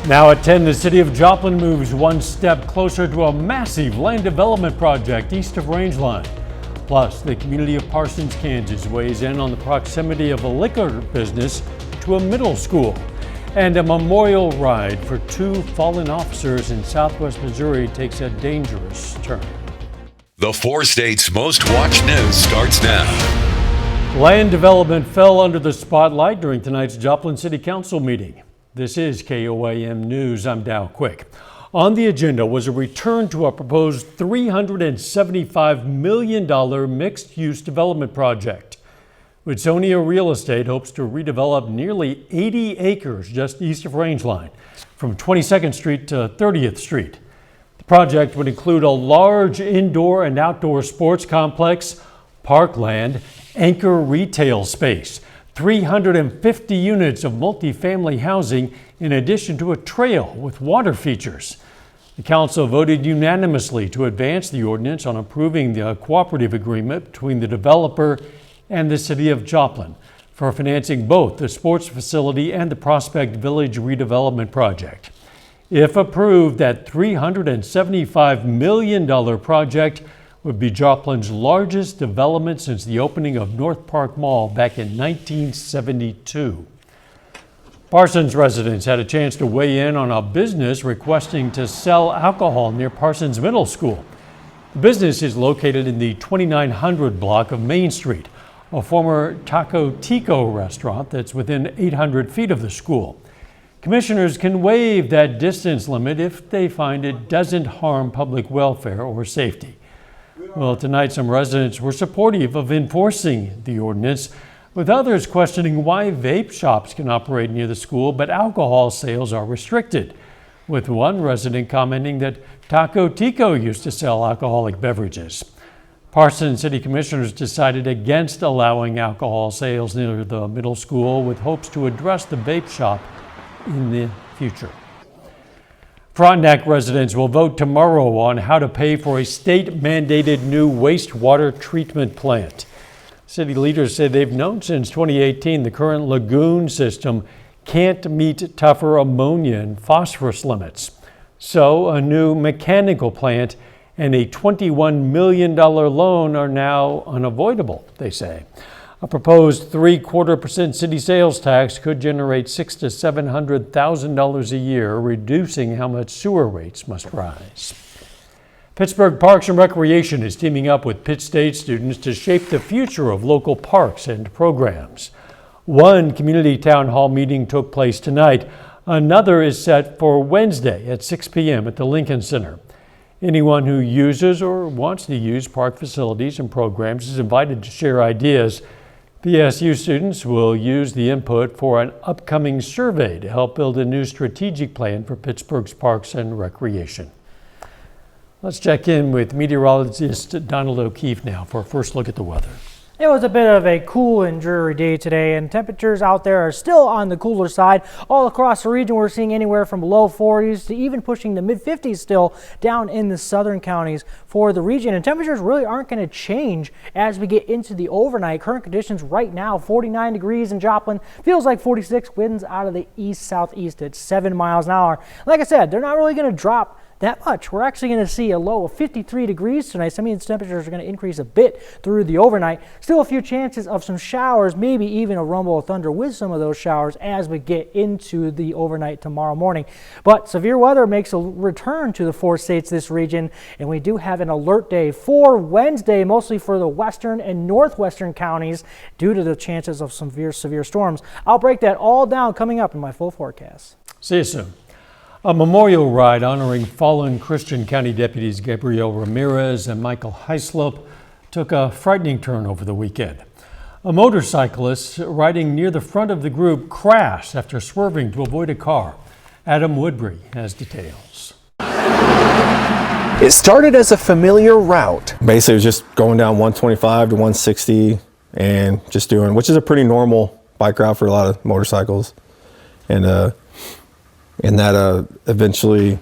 Now at 10, the city of Joplin moves one step closer to a massive land development project east of Rangeline. Plus, the community of Parsons, Kansas weighs in on the proximity of a liquor business to a middle school. And a memorial ride for two fallen officers in southwest Missouri takes a dangerous turn. The 4 states' most watched news starts now. Land development fell under the spotlight during tonight's Joplin City Council meeting. This is KOAM News. I'm Dow Quick. On the agenda was a return to a proposed $375 million mixed-use development project. Whitsonia Real Estate hopes to redevelop nearly 80 acres just east of Rangeline, from 22nd Street to 30th Street. The project would include a large indoor and outdoor sports complex, parkland, anchor retail space, 350 units of multifamily housing, in addition to a trail with water features. The council voted unanimously to advance the ordinance on approving the cooperative agreement between the developer and the city of Joplin for financing both the sports facility and the Prospect Village redevelopment project. If approved, that $375 million project would be Joplin's largest development since the opening of North Park Mall back in 1972. Parsons residents had a chance to weigh in on a business requesting to sell alcohol near Parsons Middle School. The business is located in the 2900 block of Main Street, a former Taco Tico restaurant that's within 800 feet of the school. Commissioners can waive that distance limit if they find it doesn't harm public welfare or safety. Well, tonight some residents were supportive of enforcing the ordinance, with others questioning why vape shops can operate near the school but alcohol sales are restricted, with one resident commenting that Taco Tico used to sell alcoholic beverages. Parsons City Commissioners decided against allowing alcohol sales near the middle school, with hopes to address the vape shop in the future. Frontenac residents will vote tomorrow on how to pay for a state-mandated new wastewater treatment plant. City leaders say they've known since 2018 the current lagoon system can't meet tougher ammonia and phosphorus limits. So a new mechanical plant and a $21 million loan are now unavoidable, they say. A proposed 0.75% city sales tax could generate $600,000 to $700,000 a year, reducing how much sewer rates must rise. Pittsburgh Parks and Recreation is teaming up with Pitt State students to shape the future of local parks and programs. One community town hall meeting took place tonight. Another is set for Wednesday at 6 p.m. at the Lincoln Center. Anyone who uses or wants to use park facilities and programs is invited to share ideas. PSU students will use the input for an upcoming survey to help build a new strategic plan for Pittsburgh's parks and recreation. Let's check in with meteorologist Donald O'Keefe now for a first look at the weather. It was a bit of a cool and dreary day today, and temperatures out there are still on the cooler side. All across the region, we're seeing anywhere from low 40s to even pushing the mid-50s still down in the southern counties for the region. And temperatures really aren't going to change as we get into the overnight. Current conditions right now, 49 degrees in Joplin. Feels like 46, winds out of the east-southeast at 7 miles an hour. Like I said, they're not really going to drop that much. We're actually going to see a low of 53 degrees tonight. Some of these temperatures are going to increase a bit through the overnight. Still a few chances of some showers, maybe even a rumble of thunder with some of those showers as we get into the overnight tomorrow morning. But severe weather makes a return to the 4 states this region, and we do have an alert day for Wednesday, mostly for the western and northwestern counties due to the chances of some severe storms. I'll break that all down coming up in my full forecast. See you soon. A memorial ride honoring fallen Christian County deputies Gabriel Ramirez and Michael Heislop took a frightening turn over the weekend. A motorcyclist riding near the front of the group crashed after swerving to avoid a car. Adam Woodbury has details. It started as a familiar route. Basically, it was just going down 125 to 160 and just doing, which is a pretty normal bike route for a lot of motorcycles. And that eventually,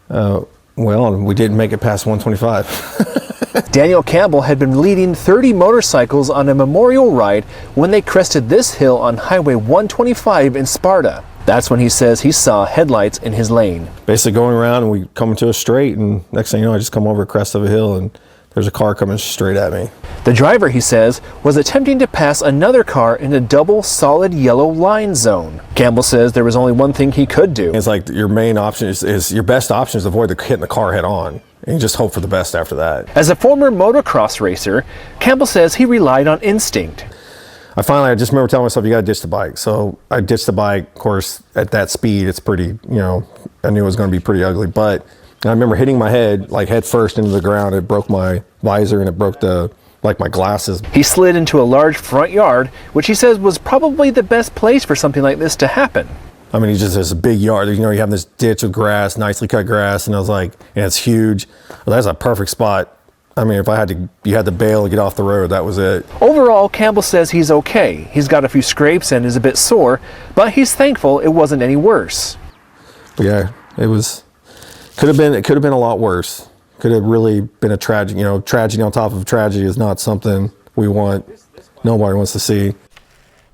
we didn't make it past 125. Daniel Campbell had been leading 30 motorcycles on a memorial ride when they crested this hill on Highway 125 in Sparta. That's when he says he saw headlights in his lane. Basically going around and we come to a straight, and next thing you know, I just come over a crest of a hill and there's a car coming straight at me. The driver, he says, was attempting to pass another car in a double solid yellow line zone. Campbell says there was only one thing he could do. It's like your main option is your best option is avoid hitting the car head on, and you just hope for the best after that. As a former motocross racer, Campbell says he relied on instinct. I just remember telling myself, you gotta ditch the bike. So I ditched the bike. Of course, at that speed, it's pretty, I knew it was gonna be pretty ugly, but I remember hitting my head, like head first into the ground. It broke my visor and it broke my glasses. He slid into a large front yard, which he says was probably the best place for something like this to happen. I mean, there's a big yard. You have this ditch of grass, nicely cut grass, and I was like, and it's huge. Well, that's a perfect spot. I mean, if you had to bail and get off the road, that was it. Overall, Campbell says he's okay. He's got a few scrapes and is a bit sore, but he's thankful it wasn't any worse. But yeah, it could have been a lot worse. Could have really been a tragedy. Tragedy on top of tragedy is not something nobody wants to see.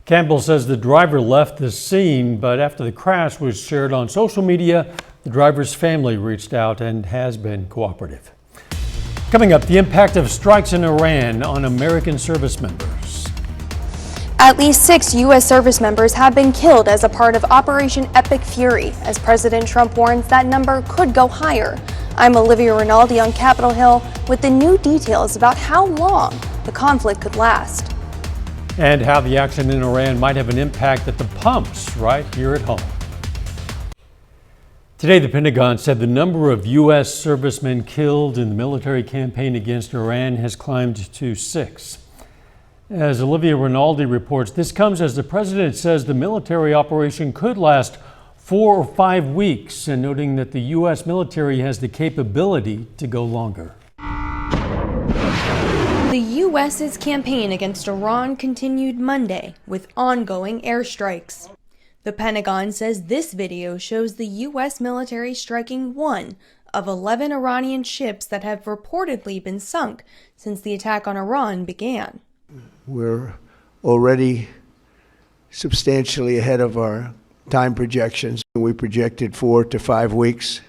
Campbell says the driver left the scene, but after the crash was shared on social media, the driver's family reached out and has been cooperative. Coming up, the impact of strikes in Iran on American service members. At least 6 U.S. service members have been killed as a part of Operation Epic Fury, as President Trump warns that number could go higher. I'm Olivia Rinaldi on Capitol Hill with the new details about how long the conflict could last. And how the action in Iran might have an impact at the pumps right here at home. Today, the Pentagon said the number of U.S. servicemen killed in the military campaign against Iran has climbed to 6. As Olivia Rinaldi reports, this comes as the president says the military operation could last 4 or 5 weeks, and noting that the U.S. military has the capability to go longer. The U.S.'s campaign against Iran continued Monday with ongoing airstrikes. The Pentagon says this video shows the U.S. military striking one of 11 Iranian ships that have reportedly been sunk since the attack on Iran began. We're already substantially ahead of our time projections. We projected 4 to 5 weeks,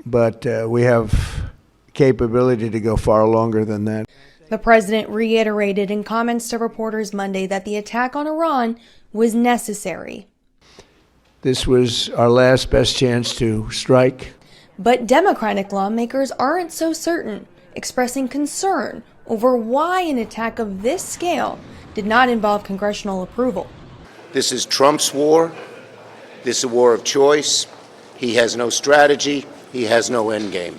but we have capability to go far longer than that. The president reiterated in comments to reporters Monday that the attack on Iran was necessary. This was our last best chance to strike. But Democratic lawmakers aren't so certain, expressing concern over why an attack of this scale did not involve congressional approval. This is Trump's war. This is a war of choice. He has no strategy. He has no endgame.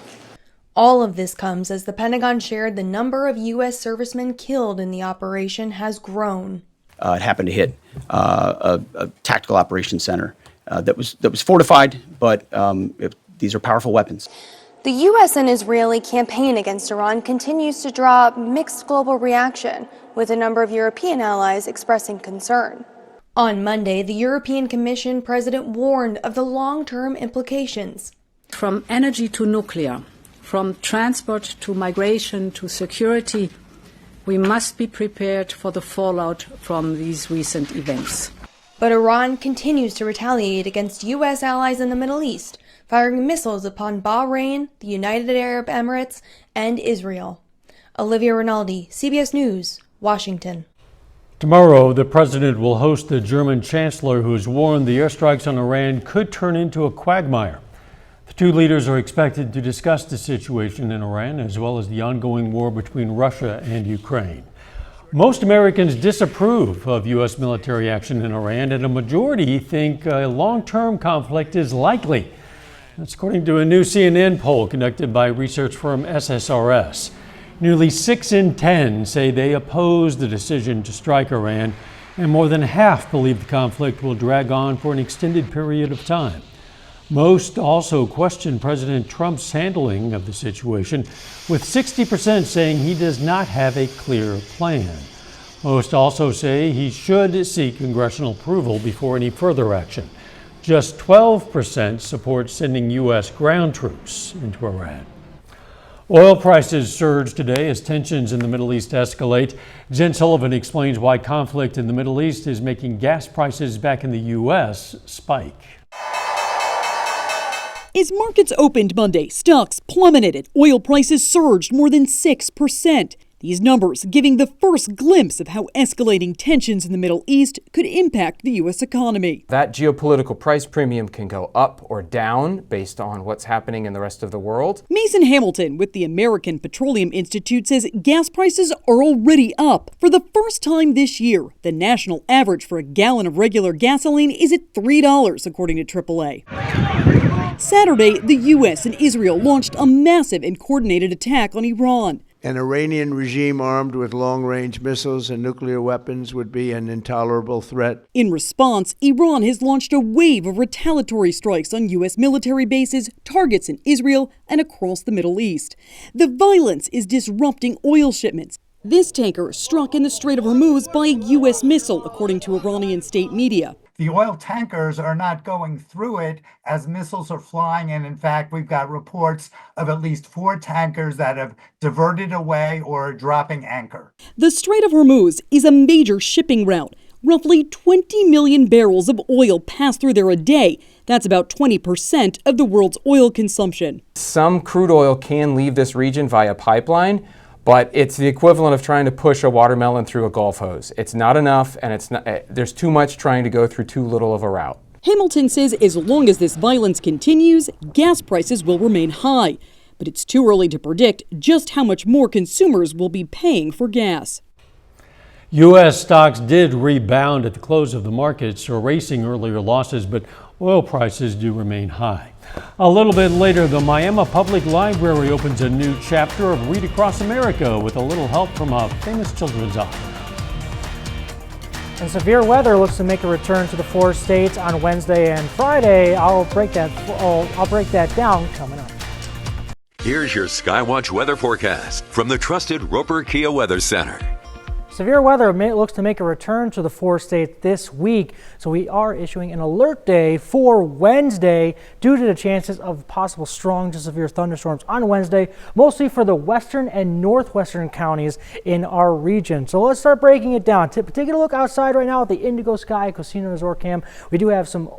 All of this comes as the Pentagon shared the number of U.S. servicemen killed in the operation has grown. It happened to hit a tactical operations center that was fortified, but these are powerful weapons. The U.S. and Israeli campaign against Iran continues to draw mixed global reaction, with a number of European allies expressing concern. On Monday, the European Commission president warned of the long-term implications. From energy to nuclear, from transport to migration to security, we must be prepared for the fallout from these recent events. But Iran continues to retaliate against U.S. allies in the Middle East, firing missiles upon Bahrain, the United Arab Emirates, and Israel. Olivia Rinaldi, CBS News, Washington. Tomorrow, the president will host the German chancellor, who has warned the airstrikes on Iran could turn into a quagmire. The two leaders are expected to discuss the situation in Iran, as well as the ongoing war between Russia and Ukraine. Most Americans disapprove of U.S. military action in Iran, and a majority think a long-term conflict is likely. That's according to a new CNN poll conducted by research firm SSRS. Nearly 6 in 10 say they oppose the decision to strike Iran, and more than half believe the conflict will drag on for an extended period of time. Most also question President Trump's handling of the situation, with 60% saying he does not have a clear plan. Most also say he should seek congressional approval before any further action. Just 12% support sending U.S. ground troops into Iran. Oil prices surge today as tensions in the Middle East escalate. Jen Sullivan explains why conflict in the Middle East is making gas prices back in the U.S. spike. As markets opened Monday, stocks plummeted and oil prices surged more than 6%. These numbers giving the first glimpse of how escalating tensions in the Middle East could impact the U.S. economy. That geopolitical price premium can go up or down based on what's happening in the rest of the world. Mason Hamilton with the American Petroleum Institute says gas prices are already up. For the first time this year, the national average for a gallon of regular gasoline is at $3, according to AAA. Saturday, the U.S. and Israel launched a massive and coordinated attack on Iran. An Iranian regime armed with long-range missiles and nuclear weapons would be an intolerable threat. In response, Iran has launched a wave of retaliatory strikes on U.S. military bases, targets in Israel, and across the Middle East. The violence is disrupting oil shipments. This tanker struck in the Strait of Hormuz by a U.S. missile, according to Iranian state media. The oil tankers are not going through it as missiles are flying, and in fact, we've got reports of at least 4 tankers that have diverted away or are dropping anchor. The Strait of Hormuz is a major shipping route. Roughly 20 million barrels of oil pass through there a day. That's about 20% of the world's oil consumption. Some crude oil can leave this region via pipeline, but it's the equivalent of trying to push a watermelon through a golf hose. It's not enough, and there's too much trying to go through too little of a route. Hamilton says as long as this violence continues, gas prices will remain high. But it's too early to predict just how much more consumers will be paying for gas. U.S. stocks did rebound at the close of the markets, erasing earlier losses, but oil prices do remain high. A little bit later, the Miami Public Library opens a new chapter of Read Across America with a little help from a famous children's author. And severe weather looks to make a return to the 4 states on Wednesday and Friday. I'll break that down coming up. Here's your Skywatch weather forecast from the trusted Roper Kia Weather Center. Severe weather looks to make a return to the 4 states this week, so we are issuing an alert day for Wednesday due to the chances of possible strong to severe thunderstorms on Wednesday, mostly for the western and northwestern counties in our region. So let's start breaking it down. Taking a look outside right now at the Indigo Sky Casino Resort Cam. We do have some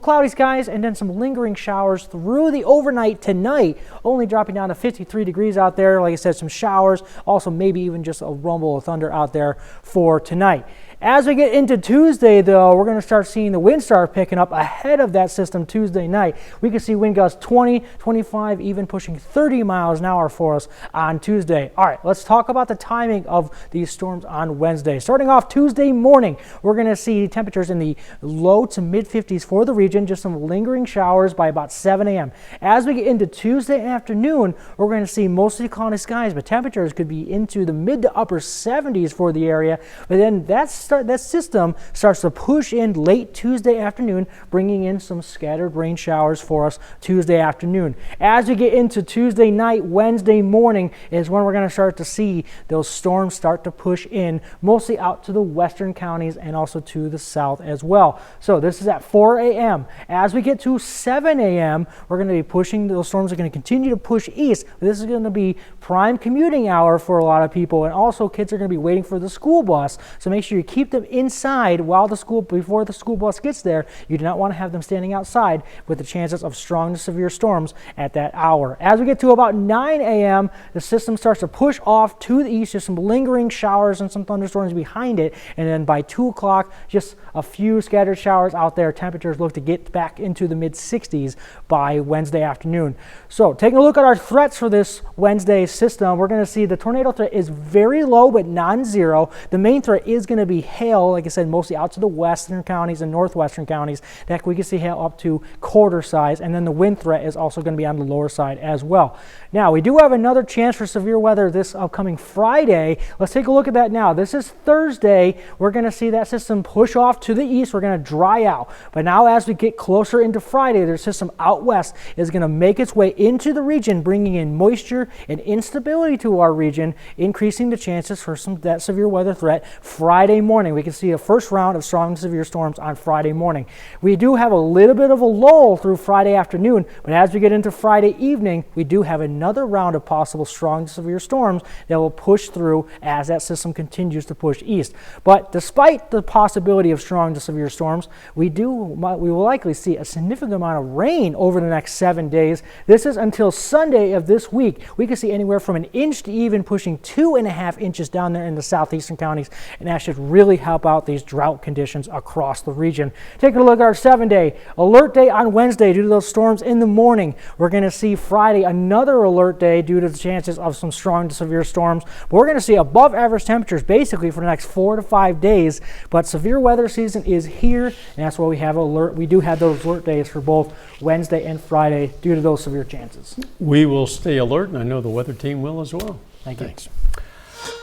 cloudy skies and then some lingering showers through the overnight tonight, only dropping down to 53 degrees out there. Like I said, some showers, also maybe even just a rumble of thunder out there for tonight. As we get into Tuesday, though, we're going to start seeing the wind start picking up ahead of that system Tuesday night. We can see wind gusts 20, 25, even pushing 30 miles an hour for us on Tuesday. All right, let's talk about the timing of these storms on Wednesday. Starting off Tuesday morning, we're going to see temperatures in the low to mid 50s for the region, just some lingering showers by about 7 a.m. As we get into Tuesday afternoon, we're going to see mostly cloudy skies, but temperatures could be into the mid to upper 70s for the area. But then that system starts to push in late Tuesday afternoon, bringing in some scattered rain showers for us Tuesday afternoon. As we get into Tuesday night, Wednesday morning is when we're going to start to see those storms start to push in, mostly out to the western counties and also to the south as well. So this is at 4 a.m. As we get to 7 a.m., we're going to be pushing, those storms are going to continue to push east. This is going to be prime commuting hour for a lot of people, and also kids are going to be waiting for the school bus. So make sure you keep them inside before the school bus gets there. You do not want to have them standing outside with the chances of strong to severe storms at that hour. As we get to about 9 a.m., the system starts to push off to the east. Just some lingering showers and some thunderstorms behind it. And then by 2 o'clock, just a few scattered showers out there. Temperatures look to get back into the mid 60s by Wednesday afternoon. So taking a look at our threats for this Wednesday system, we're going to see the tornado threat is very low but non-zero. The main threat is going to be hail, like I said, mostly out to the western counties and northwestern counties. That we can see hail up to quarter size, and then the wind threat is also going to be on the lower side as well. Now, we do have another chance for severe weather this upcoming Friday. Let's take a look at that now. This is Thursday. We're going to see that system push off to the east. We're going to dry out. But now as we get closer into Friday, the system out west is going to make its way into the region, bringing in moisture and instability to our region, increasing the chances for that severe weather threat Friday morning. morning, we can see a first round of strong to severe storms on Friday morning. We do have a little bit of a lull through Friday afternoon, but as we get into Friday evening, we do have another round of possible strong to severe storms that will push through as that system continues to push east. But despite the possibility of strong to severe storms, we will likely see a significant amount of rain over the next 7 days. This is until Sunday of this week. We can see anywhere from an inch to even pushing 2.5 inches down there in the southeastern counties, and that should really help out these drought conditions across the region. Taking a look at our 7-day alert day on Wednesday due to those storms in the morning. We're going to see Friday another alert day due to the chances of some strong to severe storms. But we're going to see above average temperatures basically for the next 4 to 5 days. But severe weather season is here, and that's why we have alert. We do have those alert days for both Wednesday and Friday due to those severe chances. We will stay alert, and I know the weather team will as well. Thanks.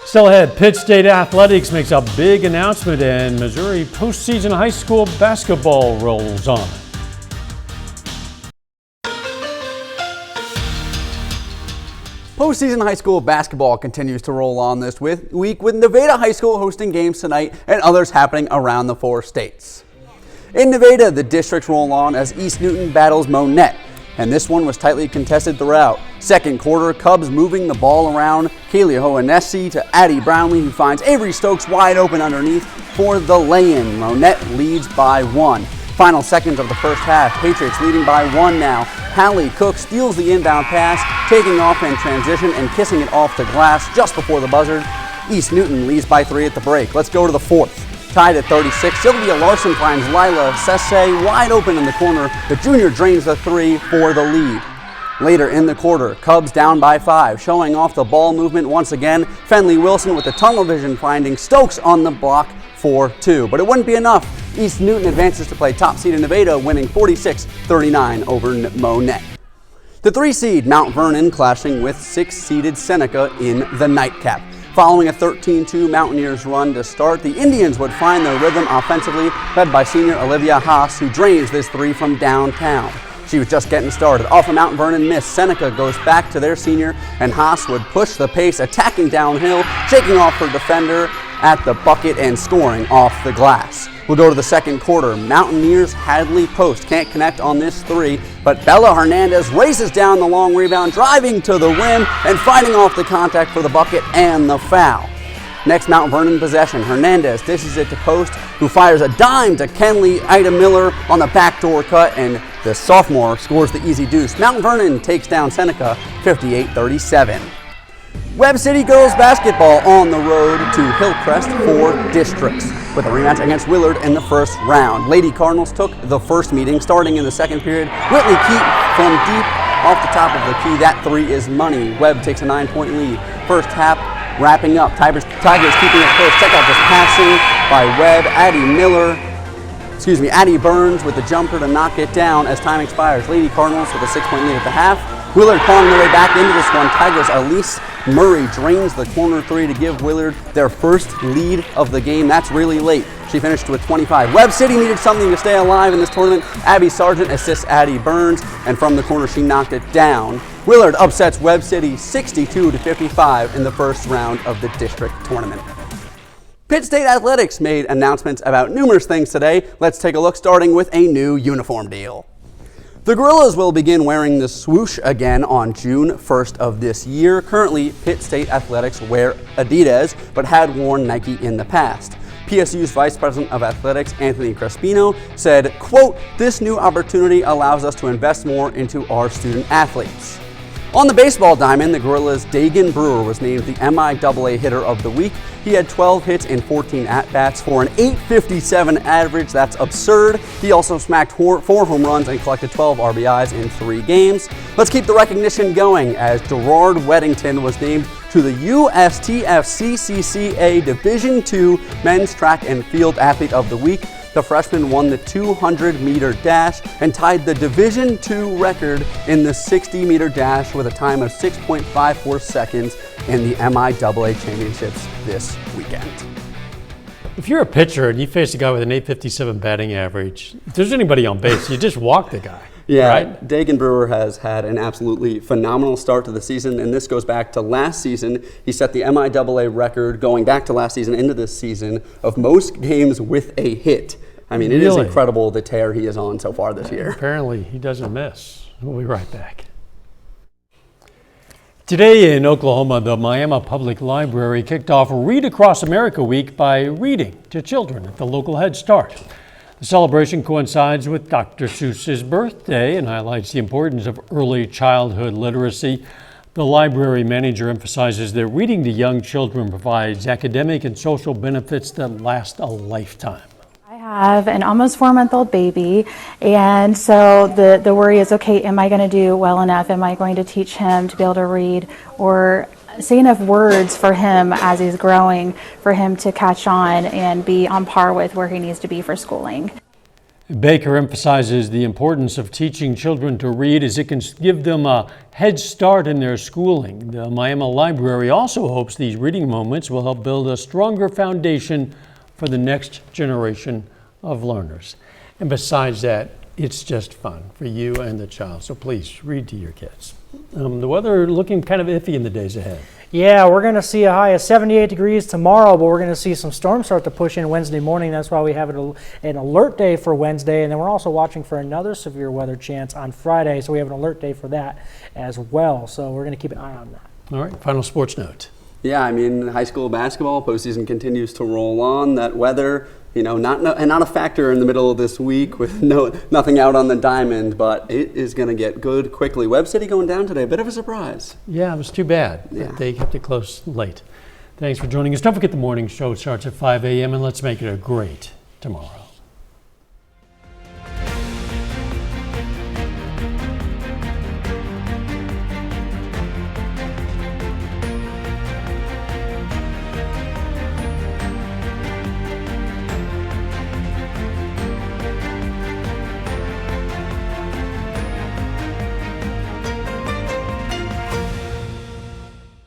Still ahead, Pitt State Athletics makes a big announcement, and Missouri postseason high school basketball rolls on. Postseason high school basketball continues to roll on this week with Nevada High School hosting games tonight and others happening around the 4 states. In Nevada, the districts roll on as East Newton battles Monette, and this one was tightly contested throughout. Second quarter, Cubs moving the ball around. Kaylee Hohenesse to Addie Brownlee, who finds Avery Stokes wide open underneath for the lay-in. Monette leads by 1. Final seconds of the first half, Patriots leading by 1 now. Hallie Cook steals the inbound pass, taking off in transition and kissing it off the glass just before the buzzer. East Newton leads by 3 at the break. Let's go to the 4th. Tied at 36, Sylvia Larson finds Lila Sesse wide open in the corner. The junior drains the 3 for the lead. Later in the quarter, Cubs down by 5, showing off the ball movement once again. Fenley Wilson with the tunnel vision finding Stokes on the block for 2. But it wouldn't be enough. East Newton advances to play top seed in Nevada, winning 46-39 over Monette. The 3 seed Mount Vernon clashing with 6 seeded Seneca in the nightcap. Following a 13-2 Mountaineers run to start, the Indians would find their rhythm offensively, led by senior Olivia Haas, who drains this 3 from downtown. She was just getting started. Off a Mount Vernon miss, Seneca goes back to their senior, and Haas would push the pace, attacking downhill, shaking off her defender at the bucket and scoring off the glass. We'll go to the second quarter. Mountaineers Hadley Post can't connect on this 3, but Bella Hernandez races down the long rebound, driving to the rim and fighting off the contact for the bucket and the foul. Next Mount Vernon possession, Hernandez dishes it to Post, who fires a dime to Kenley Ida Miller on the backdoor cut, and the sophomore scores the easy deuce. Mount Vernon takes down Seneca 58-37. Webb City girls basketball on the road to Hillcrest for districts with a rematch against Willard in the first round. Lady Cardinals took the first meeting starting in the second period. Whitley Keat from deep off the top of the key. That 3 is money. Webb takes a 9-point lead. First half wrapping up. Tigers keeping it close. Check out this passing by Webb. Addie Burns with the jumper to knock it down as time expires. Lady Cardinals with a 6-point lead at the half. Willard clawing their way back into this one. Tigers' Elise Murray drains the corner 3 to give Willard their first lead of the game. That's really late. She finished with 25. Webb City needed something to stay alive in this tournament. Abby Sargent assists Addie Burns, and from the corner she knocked it down. Willard upsets Webb City 62-55 in the first round of the district tournament. Pitt State Athletics made announcements about numerous things today. Let's take a look, starting with a new uniform deal. The Gorillas will begin wearing the swoosh again on June 1st of this year. Currently, Pitt State Athletics wear Adidas, but had worn Nike in the past. PSU's Vice President of Athletics, Anthony Crespino, said, quote, "This new opportunity allows us to invest more into our student athletes." On the baseball diamond, the Gorillas' Dagan Brewer was named the MIAA Hitter of the Week. He had 12 hits in 14 at-bats for an .857 average. That's absurd. He also smacked 4 home runs and collected 12 RBIs in 3 games. Let's keep the recognition going as Gerard Weddington was named to the USTF-CCCA Division II Men's Track and Field Athlete of the Week. The freshman won the 200-meter dash and tied the Division II record in the 60-meter dash with a time of 6.54 seconds in the MIAA Championships this weekend. If you're a pitcher and you face a guy with an .857 batting average, if there's anybody on base, you just walk the guy. Yeah, right? Dagan Brewer has had an absolutely phenomenal start to the season, and this goes back to last season. He set the MIAA record going back to last season into this season of most games with a hit. I mean, it is incredible the tear he is on so far this year. Apparently, he doesn't miss. We'll be right back. Today in Oklahoma, the Miami Public Library kicked off Read Across America Week by reading to children at the local Head Start. The celebration coincides with Dr. Seuss's birthday and highlights the importance of early childhood literacy. The library manager emphasizes that reading to young children provides academic and social benefits that last a lifetime. I have an almost 4-month-old baby, and so the worry is, okay, am I going to do well enough? Am I going to teach him to be able to read or say enough words for him as he's growing for him to catch on and be on par with where he needs to be for schooling? Baker emphasizes the importance of teaching children to read as it can give them a head start in their schooling. The Miami Library also hopes these reading moments will help build a stronger foundation for the next generation of learners. And besides that, it's just fun for you and the child. So please read to your kids. The weather looking kind of iffy in the days ahead. Yeah, we're going to see a high of 78 degrees tomorrow, but we're going to see some storms start to push in Wednesday morning. That's why we have an alert day for Wednesday, and then we're also watching for another severe weather chance on Friday, so we have an alert day for that as well. So we're going to keep an eye on that. All right, final sports note. Yeah, I mean, high school basketball postseason continues to roll on. That weather, not a factor in the middle of this week with nothing out on the diamond, but it is going to get good quickly. Webb City going down today, a bit of a surprise. Yeah, it was too bad. Yeah. They kept it close late. Thanks for joining us. Don't forget the morning show starts at 5 a.m. and let's make it a great tomorrow.